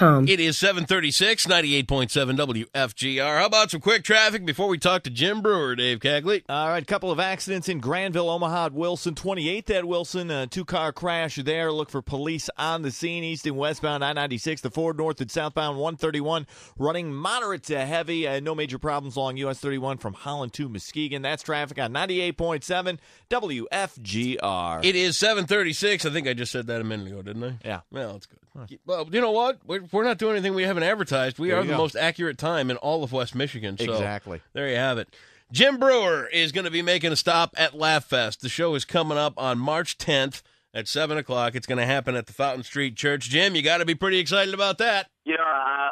wfgr.com. It is 736, 98.7 WFGR. How about some quick traffic before we talk to Jim Breuer, Dave Cagley? All right, couple of accidents in Granville, Omaha, at Wilson. 28th at Wilson, a two-car crash there. Look for police on the scene. East and westbound I-96, the Ford north and southbound 131, running moderate to heavy. No major problems along US 31 from Holland to Muskegon. That's traffic on 98.7 WFGR. It is 736. I think I just said that a minute ago, didn't I? Yeah. Well, that's good. Well, you know what? We're not doing anything we haven't advertised. We are the most accurate time in all of West Michigan. So exactly. There you have it. Jim Breuer is going to be making a stop at Laughfest. The show is coming up on March 10th at 7 o'clock. It's going to happen at the Fountain Street Church. Jim, you got to be pretty excited about that. You know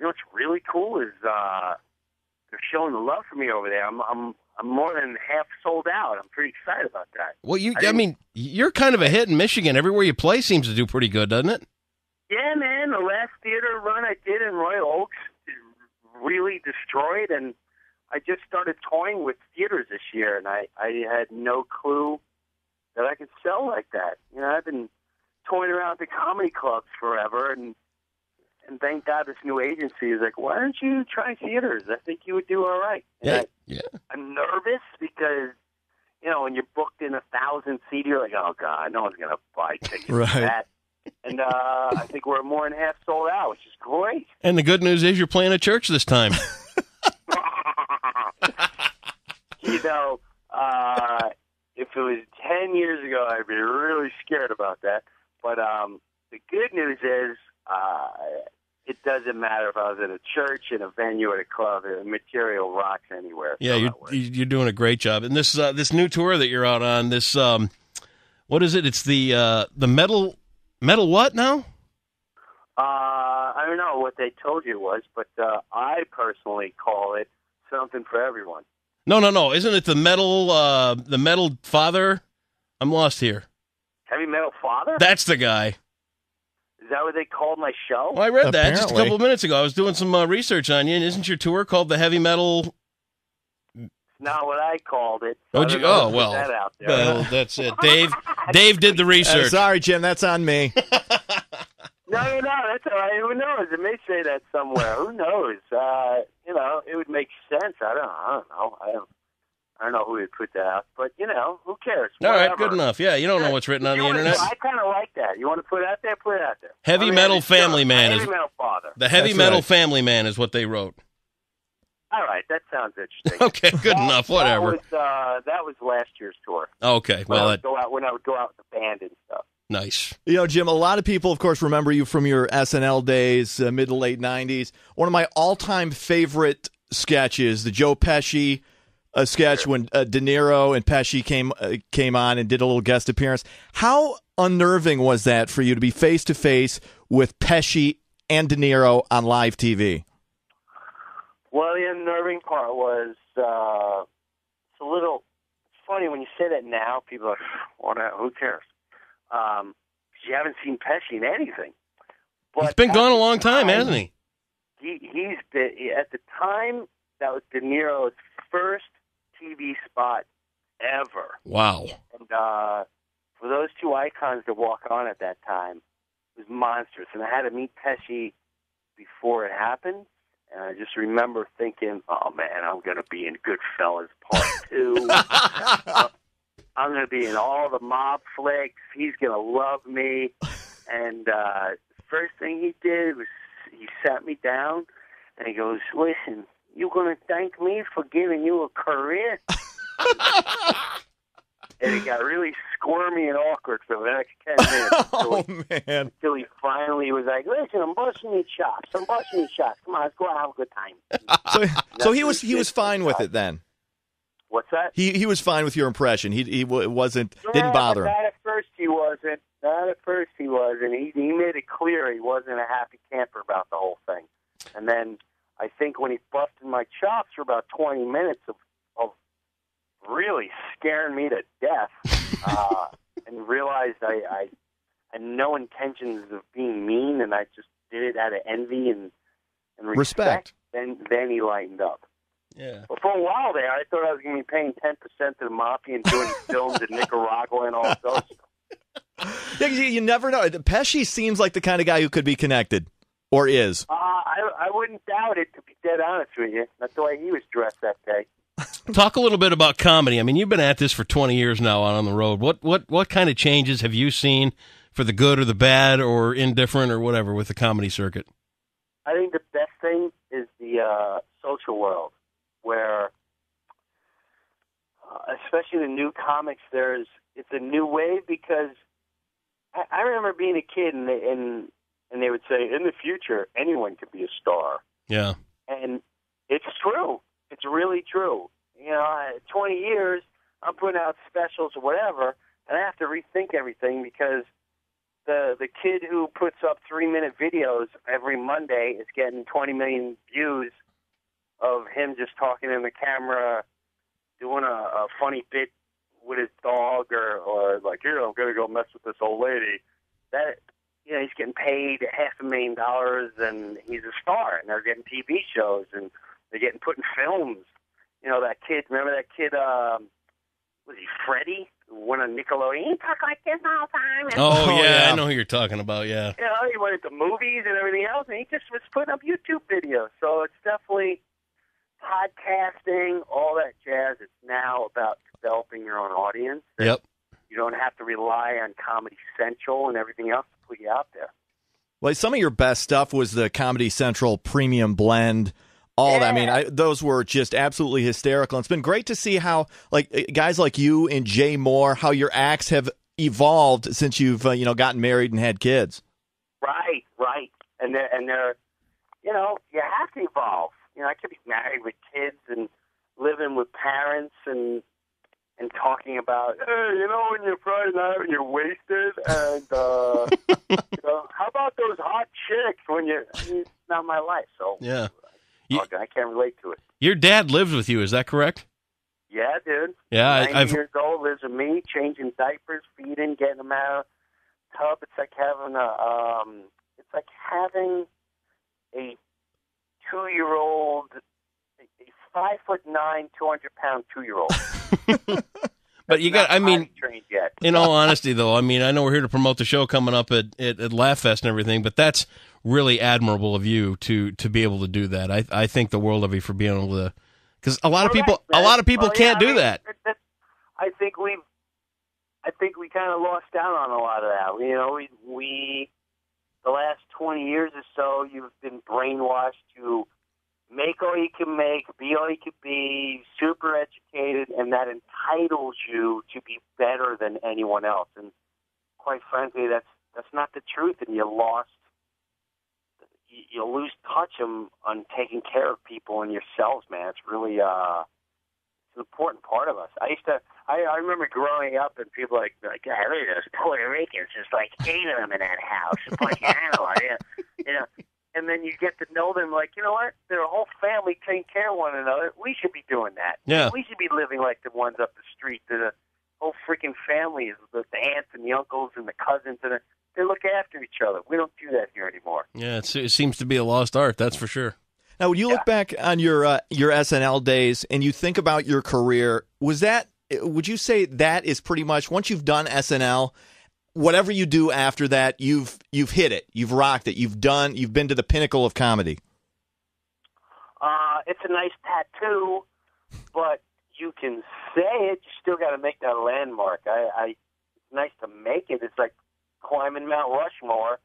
what's really cool is they're showing the love for me over there. I'm more than half sold out. I'm pretty excited about that. Well, I mean, you're kind of a hit in Michigan. Everywhere you play seems to do pretty good, doesn't it? Yeah, man. The last theater run I did in Royal Oaks really destroyed, and I just started toying with theaters this year, and I had no clue that I could sell like that. You know, I've been toying around the comedy clubs forever, and thank God this new agency is like, why don't you try theaters? I think you would do all right. And I'm nervous because, you know, when you're booked in 1,000-seat, you're like, oh, God, no one's going to buy tickets for that. And I think we're more than half sold out, which is great. And the good news is you're playing at church this time. You know, if it was 10 years ago, I'd be really scared about that. But the good news is it doesn't matter if I was at a church, in a venue, at a club. The material rocks anywhere. Yeah, you're doing a great job. And this new tour that you're out on, this what is it? It's the metal what now? I don't know what they told you it was, but I personally call it something for everyone. No. Isn't it the metal father? I'm lost here. Heavy Metal Father? That's the guy. Is that what they called my show? Well, I read that just a couple of minutes ago. I was doing some research on you, and isn't your tour called the Heavy Metal? It's not what I called it. So well, that out there. Well, that's it. Dave did the research. Sorry, Jim, that's on me. No, that's all right. Who knows? It may say that somewhere. Who knows? You know, it would make sense. I don't know. I don't know who would put that out, but you know, who cares? All Whatever. right, good enough. Yeah, you don't know what's written on the internet. I kind of like that. You want to put it out there? Put it out there. Heavy Metal Family Man is Heavy Metal Father. The Heavy Metal Family Man is what they wrote. All right, that sounds interesting. Okay, good enough. Whatever. That was last year's tour. Okay, when I would go out with the band and stuff. Nice. You know, Jim, a lot of people, of course, remember you from your SNL days, mid to late 90s. One of my all-time favorite sketches, the Joe Pesci sketch when De Niro and Pesci came on and did a little guest appearance. How unnerving was that for you to be face-to-face with Pesci and De Niro on live TV? Well, the unnerving part was it's a little funny when you say that now. People are like, who cares? You haven't seen Pesci in anything. But he's been gone a long time, hasn't he? He's been, at the time, that was De Niro's first TV spot ever. Wow. And for those two icons to walk on at that time, it was monstrous. And I had to meet Pesci before it happened. And I just remember thinking, oh, man, I'm going to be in Goodfellas Part 2. I'm going to be in all the mob flicks. He's going to love me. And the first thing he did was he sat me down, and he goes, listen, you're going to thank me for giving you a career? And it got really squirmy and awkward for the next 10 minutes. Until he finally was like, listen, I'm busting your chops. Come on, let's go out and have a good time. So he was fine with it then? What's that? He was fine with your impression. He wasn't, didn't bother him. Not at first he wasn't. He made it clear he wasn't a happy camper about the whole thing. And then I think when he busted my chops for about 20 minutes of really scaring me to death, and realized I had no intentions of being mean, and I just did it out of envy and respect. Then he lightened up. Yeah. But for a while there, I thought I was going to be paying 10% to the mafia and doing films in Nicaragua and all those. Yeah, you never know. Pesci seems like the kind of guy who could be connected, or is? I wouldn't doubt it, to be dead honest with you. That's the way he was dressed that day. Talk a little bit about comedy. I mean, you've been at this for 20 years now on the road. What kind of changes have you seen for the good or the bad or indifferent or whatever with the comedy circuit? I think the best thing is the social world, where, especially the new comics, it's a new wave, because I remember being a kid and they would say, in the future, anyone could be a star. Yeah. And it's true. It's really true. 20 years, I'm putting out specials or whatever, and I have to rethink everything, because the kid who puts up 3-minute videos every Monday is getting 20 million views of him just talking in the camera, doing a funny bit with his dog, or like, here, I'm going to go mess with this old lady. That, he's getting paid $500,000, and he's a star, and they're getting TV shows, and they're getting put in films. That kid, remember that kid, was he Freddie? Went on Nickelodeon. He talked like this all the time. Oh, yeah, I know who you're talking about, yeah. He went into movies and everything else, and he just was putting up YouTube videos. So it's definitely podcasting, all that jazz. It's now about developing your own audience. Yep. You don't have to rely on Comedy Central and everything else to put you out there. Well, some of your best stuff was the Comedy Central Premium Blend. That. I mean, those were just absolutely hysterical. It's been great to see how, like, guys like you and Jay Moore, how your acts have evolved since you've, gotten married and had kids. Right. And they're, you have to evolve. I could be married with kids and living with parents and talking about, hey, when you're Friday night and you're wasted, and, how about those hot chicks when it's not my life, so. Yeah. I can't relate to it. Your dad lives with you, is that correct? Yeah, dude. Yeah, 90 years old, lives with me, changing diapers, feeding, getting them out of the tub. It's like having a 2-year-old, a 5'9", 200-pound 2-year-old. But you got, trained yet. In all honesty, though, I know we're here to promote the show coming up at Laughfest and everything, but that's really admirable of you to be able to do that. I think the world of you for being able to, because a lot of people can't do that. I think we kind of lost out on a lot of that. We the last 20 years or so, you've been brainwashed to make all you can make, be all you can be, super educated, and that entitles you to be better than anyone else. And quite frankly, that's not the truth, and you lose touch on taking care of people and yourselves, man. It's really it's an important part of us. I remember growing up and people like, yeah, look at those Puerto Ricans, just like 8 of them in that house, a bunch of animals, And then you get to know them like, you know what? They're a whole family taking care of one another. We should be doing that. Yeah. We should be living like the ones up the street. The whole freaking family, the aunts and the uncles and the cousins, and they look after each other. We don't do that here anymore. Yeah, it seems to be a lost art, that's for sure. Now, when you look back on your SNL days and you think about your career, would you say that is pretty much, once you've done SNL, whatever you do after that, you've hit it, you've rocked it, you've been to the pinnacle of comedy? It's a nice tattoo, but you can say it. You still got to make that landmark. It's nice to make it. It's like climbing Mount Rushmore,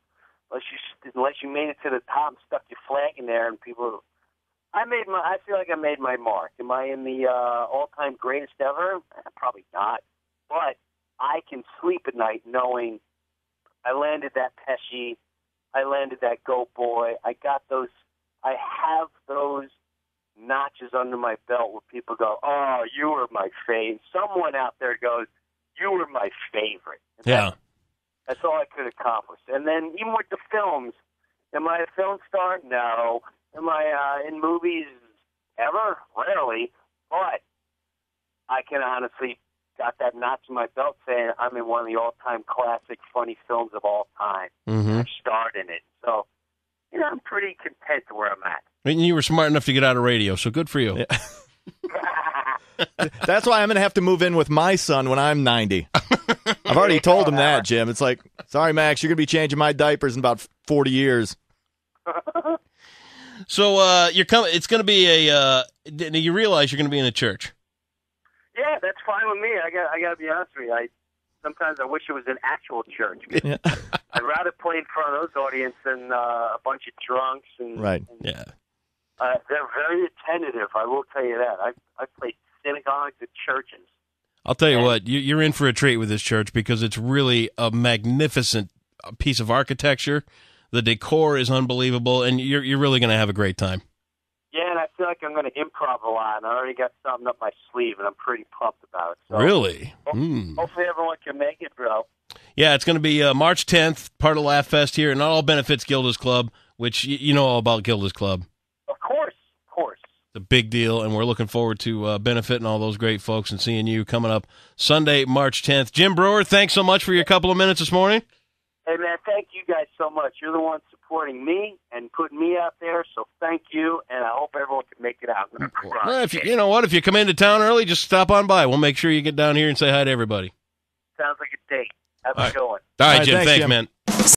unless you made it to the top and stuck your flag in there, and people. I feel like I made my mark. Am I in the all-time greatest ever? Probably not, but I can sleep at night knowing I landed that Pesci, I landed that Goat Boy. I have those notches under my belt where people go, oh, you were my fave. Someone out there goes, you were my favorite. Yeah. That's all I could accomplish. And then even with the films, am I a film star? No. Am I in movies ever? Rarely. But I can honestly got that notch in my belt saying I'm in one of the all-time classic funny films of all time. Mm-hmm. I starred in it. So, I'm pretty content to where I'm at. And you were smart enough to get out of radio, so good for you. Yeah. That's why I'm going to have to move in with my son when I'm 90. I've already told him that, Jim. It's like, sorry, Max, you're going to be changing my diapers in about 40 years. So you're coming. It's going to be a. You realize you're going to be in a church. Yeah, that's fine with me. I got to be honest with you. Sometimes I wish it was an actual church. Yeah. I'd rather play in front of those audience than a bunch of drunks. Right. Yeah. They're very attentive. I will tell you that. I've played synagogues and churches. I'll tell you what, you're in for a treat with this church because it's really a magnificent piece of architecture. The decor is unbelievable, and you're really going to have a great time. Yeah, and I feel like I'm going to improv a lot, and I already got something up my sleeve, and I'm pretty pumped about it. So Really? Hopefully everyone can make it, bro. Yeah, it's going to be March 10th, part of Laughfest here, and all benefits Gilda's Club, which you know all about Gilda's Club. Of course. It's a big deal, and we're looking forward to benefiting all those great folks and seeing you coming up Sunday, March 10th. Jim Breuer, thanks so much for your couple of minutes this morning. Hey, man, thank you guys so much. You're the ones supporting me and putting me out there, so thank you, and I hope everyone can make it out. Well, if you know what, if you come into town early, just stop on by. We'll make sure you get down here and say hi to everybody. Sounds like a date. Have a good one. All right, Jim. Thanks, Thanks, Jim. man.